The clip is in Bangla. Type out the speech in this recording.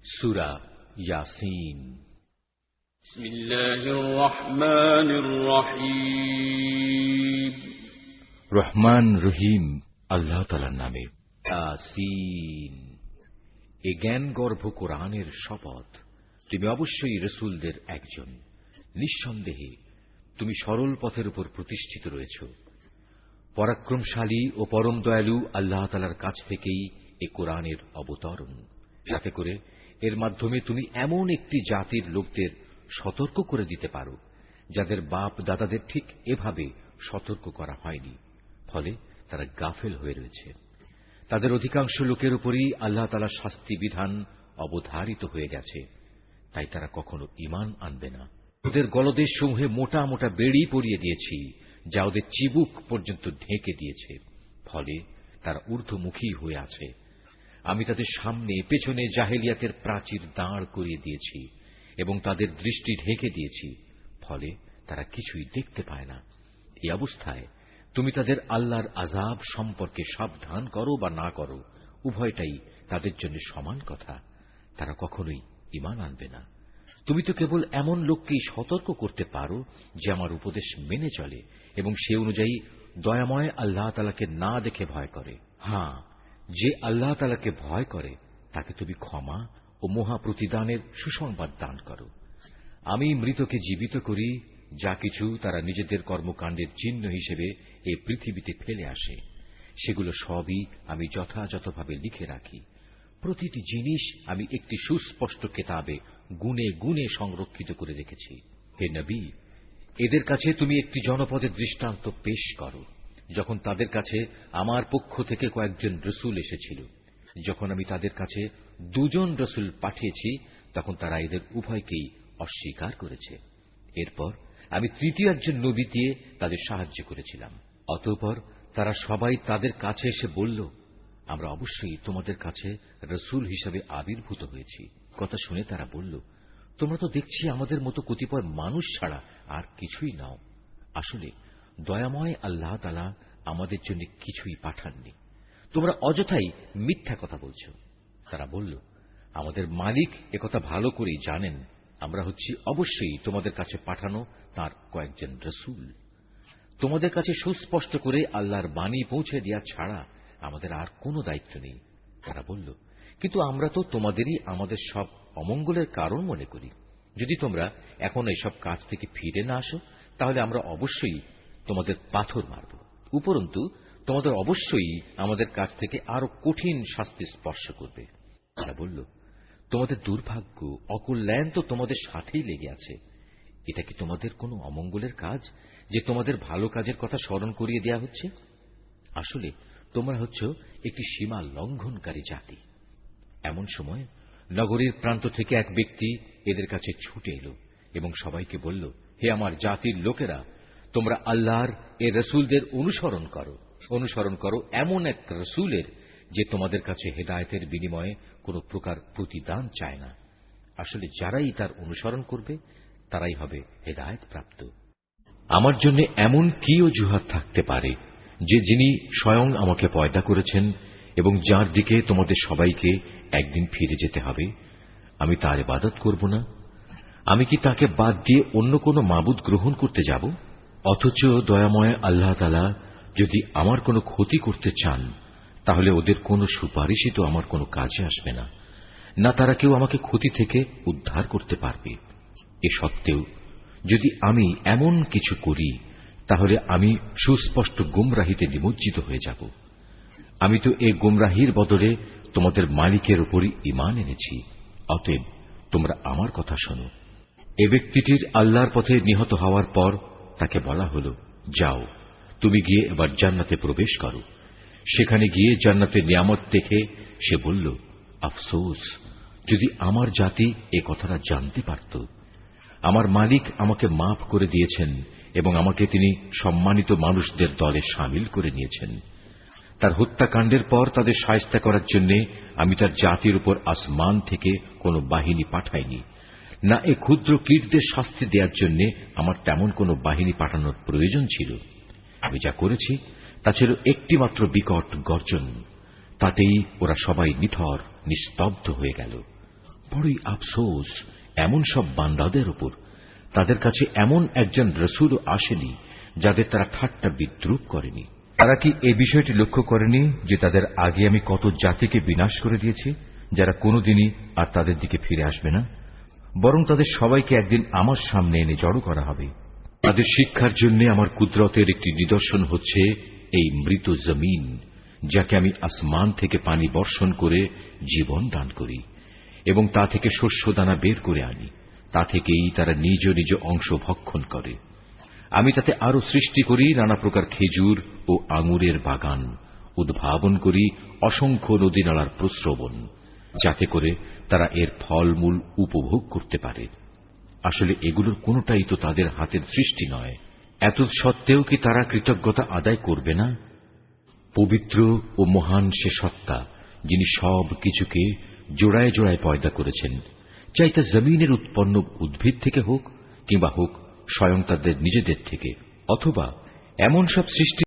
সূরা ইয়াসিন। বিসমিল্লাহির রহমানির রহিম। রহমান রহিম আল্লাহ তাআলার নামে। ইয়াসিন। এ জ্ঞানগর্ভ কোরআনের শপথ। তুমি অবশ্যই রাসূলদের একজন। নিঃসন্দেহে তুমি সরল পথের উপর প্রতিষ্ঠিত রয়েছ। পরাক্রমশালী ও পরম দয়ালু আল্লাহ তাআলার কাছ থেকেই এ কোরআনের অবতরণ, যাতে করে এর মাধ্যমে তুমি এমন একটি জাতির লোকদের সতর্ক করে দিতে পারো যাদের বাপ দাদাদের ঠিক এভাবে সতর্ক করা হয়নি, ফলে তারা গাফেল হয়ে রয়েছে। তাদের অধিকাংশ লোকের উপরই আল্লাহ তাআলার শাস্তি বিধান অবধারিত হয়ে গেছে, তাই তারা কখনো ঈমান আনবে না। ওদের গলদেশ সমূহে মোটা মোটা বেড়ি পরিয়ে দিয়েছি, যা ওদের চিবুক পর্যন্ত ঢেকে দিয়েছে, ফলে তারা ঊর্ধ্বমুখী হয়ে আছে। আমি তাদের সামনে পেছনে জাহেলিয়াতের প্রাচীর দাঁড় করিয়ে দিয়েছি এবং তাদের দৃষ্টি ঢেকে দিয়েছি, ফলে তারা কিছুই দেখতে পায় না। এই অবস্থায় তুমি তাদের আল্লাহর আযাব সম্পর্কে সাবধান করো বা না করো, উভয়টাই তাদের জন্য সমান কথা। তারা কখনোই ঈমান আনবে না। তুমি তো কেবল এমন লোককেই সতর্ক করতে পারো যে আমার উপদেশ মেনে চলে এবং সে অনুযায়ী দয়াময় আল্লাহ তাআলাকে না দেখে ভয় করে। হ্যাঁ, যে আল্লাহ তাআলাকে ভয় করে তাকে তুমি ক্ষমা ও মহা প্রতিদানের সুসংবাদ দান করো। আমি মৃতকে জীবিত করি, যা কিছু তারা নিজেদের কর্মকাণ্ডের চিহ্ন হিসেবে এই পৃথিবীতে ফেলে আসে, সেগুলো সবই আমি যথাযথভাবে লিখে রাখি। প্রতিটি জিনিস আমি একটি সুস্পষ্ট কেতাবে গুণে গুণে সংরক্ষিত করে রেখেছি। হে নবী, এদের কাছে তুমি একটি জনপদের দৃষ্টান্ত পেশ করো, যখন তাদের কাছে আমার পক্ষ থেকে কয়েকজন রসুল এসেছিল। যখন আমি তাদের কাছে দুজন রসুল পাঠিয়েছি, তখন তারা এদের উভয়কেই অস্বীকার করেছে। এরপর আমি তৃতীয় একজন নবী দিয়ে তাদের সাহায্য করেছিলাম। অতঃপর তারা সবাই তাদের কাছে এসে বলল, আমরা অবশ্যই তোমাদের কাছে রসুল হিসেবে আবির্ভূত হয়েছি। কথা শুনে তারা বলল, তোমরা তো দেখছি আমাদের মতো কতিপয় মানুষ ছাড়া আর কিছুই নাও। আসলে দয়াময় আল্লাহ তাআলা আমাদের জন্য কিছুই পাঠাননি, তোমরা অযথাই মিথ্যা কথা বলছ। তারা বলল, আমাদের মালিক একথা ভালো করেই জানেন, আমরা হচ্ছি অবশ্যই তোমাদের কাছে পাঠানো তার কয়েকজন রসুল। তোমাদের কাছে সুস্পষ্ট করে আল্লাহর বাণী পৌঁছে দেওয়া ছাড়া আমাদের আর কোনো দায়িত্ব নেই। তারা বলল, কিন্তু আমরা তো তোমাদেরই আমাদের সব অমঙ্গলের কারণ মনে করি। যদি তোমরা এখন এইসব কাজ থেকে ফিরে না আসো, তাহলে আমরা অবশ্যই তোমাদের পাথর মারব। উপরন্তু তোমাদের অবশ্যই আমাদের কাছ থেকে আরো কঠিন শাস্তি স্পর্শ করবে। তারা বলল, তোমাদের দুর্ভাগ্য অকল্যাণ তো তোমাদের সাথেই লেগে আছে। এটা কি তোমাদের কোনো অমঙ্গলের কাজ যে তোমাদের ভালো কাজের কথা স্মরণ করিয়ে দেয়া হচ্ছে? আসলে তোমরা হচ্ছ একটি সীমা লঙ্ঘনকারী জাতি। এমন সময় নগরীর প্রান্ত থেকে এক ব্যক্তি এদের কাছে ছুটে এলো এবং সবাইকে বলল, হে আমার জাতির লোকেরা, তোমরা আল্লাহর এ রসুলদের অনুসরণ করো এমন এক রসুলের যে তোমাদের কাছে হেদায়েতের বিনিময়ে কোন প্রকার প্রতিদান চায় না। আসলে যারাই তার অনুসরণ করবে তারাই হবে হেদায়েত প্রাপ্ত। আমার জন্য এমন কি অজুহাত থাকতে পারে যে যিনি স্বয়ং আমাকে পয়দা করেছেন এবং যার দিকে তোমাদের সবাইকে একদিন ফিরে যেতে হবে, আমি তার ইবাদত করব না? আমি কি তাকে বাদ দিয়ে অন্য কোনো মাবুদ গ্রহণ করতে যাব? অথচ দয়াময় আল্লাহ তাআলা যদি আমার কোনো ক্ষতি করতে চান, তাহলে ওদের কোনো সুপারিশই তো আমার কোনো কাজে আসবে না, না তারা কেউ আমাকে ক্ষতি থেকে উদ্ধার করতে পারবে। এ সত্ত্বেও যদি আমি এমন কিছু করি, তাহলে আমি সুস্পষ্ট গুমরাহিতে নিমজ্জিত হয়ে যাব। আমি তো এই গুমরাহির বদলে তোমাদের মালিকের উপরই ঈমান এনেছি। অতএব তোমরা আমার কথা শোনো। এ ব্যক্তিটির আল্লাহর পথে নিহত হওয়ার পর তাকে বলা হল, যাও, তুমি গিয়ে এবার জান্নাতে প্রবেশ করো। সেখানে গিয়ে জান্নাতের নিয়ামত দেখে সে বলল, আফসোস, যদি আমার জাতি এ কথাটা জানতে পারত। আমার মালিক আমাকে মাফ করে দিয়েছেন এবং আমাকে তিনি সম্মানিত মানুষদের দলে শামিল করে নিয়েছেন। তার হত্যাকাণ্ডের পর তাদের শায়েস্তা করার জন্য আমি তার জাতির উপর আসমান থেকে কোনো বাহিনী পাঠাইনি, না এ ক্ষুদ্র কীটদের শাস্তি দেওয়ার জন্য আমার তেমন কোনো বাহিনী পাঠানোর প্রয়োজন ছিল। আমি যা করেছি তা ছিল একটি মাত্র বিকট গর্জন, তাতেই ওরা সবাই নিথর নিস্তব্ধ হয়ে গেল। বড়ই আফসোস এমন সব বান্দাদের উপর, তাদের কাছে এমন একজন রসুলও আসেনি যাদের তারা ঠাট্টা বিদ্রুপ করেনি। তারা কি এই বিষয়টি লক্ষ্য করেনি যে তাদের আগে আমি কত জাতিকে বিনাশ করে দিয়েছি, যারা কোনোদিনই আর তাদের দিকে ফিরে আসবে না, বরং তাদের সবাইকে একদিন আমার সামনে এনে জড়ো করা হবে। তাদের শিক্ষার জন্য আমার কুদরতের একটি নিদর্শন হচ্ছে এই মৃত জমিন, যাকে আমি আসমান থেকে পানি বর্ষণ করে জীবন দান করি এবং তা থেকে শস্য দানা বের করে আনি। তা থেকেই তারা নিজ নিজ অংশ ভক্ষণ করে। আমি তাতে আরো সৃষ্টি করি নানা প্রকার খেজুর ও আঙুরের বাগান, উদ্ভাবন করি অসংখ্য নদীনালার প্রস্রবণ, যাতে করে তারা এর ফলমূল উপভোগ করতে পারে। আসলে এগুলোর কোনোটাই তো তাদের হাতের সৃষ্টি নয়। এত সত্ত্বেও কি তারা কৃতজ্ঞতা আদায় করবে না? পবিত্র ও মহান সে সত্তা, যিনি সব কিছুকে জোড়ায় জোড়ায় পয়দা করেছেন, চাই তা জমিনের উৎপন্ন উদ্ভিদ থেকে হোক কিংবা হোক স্বয়ং তাদের নিজেদের থেকে, অথবা এমন সব সৃষ্টি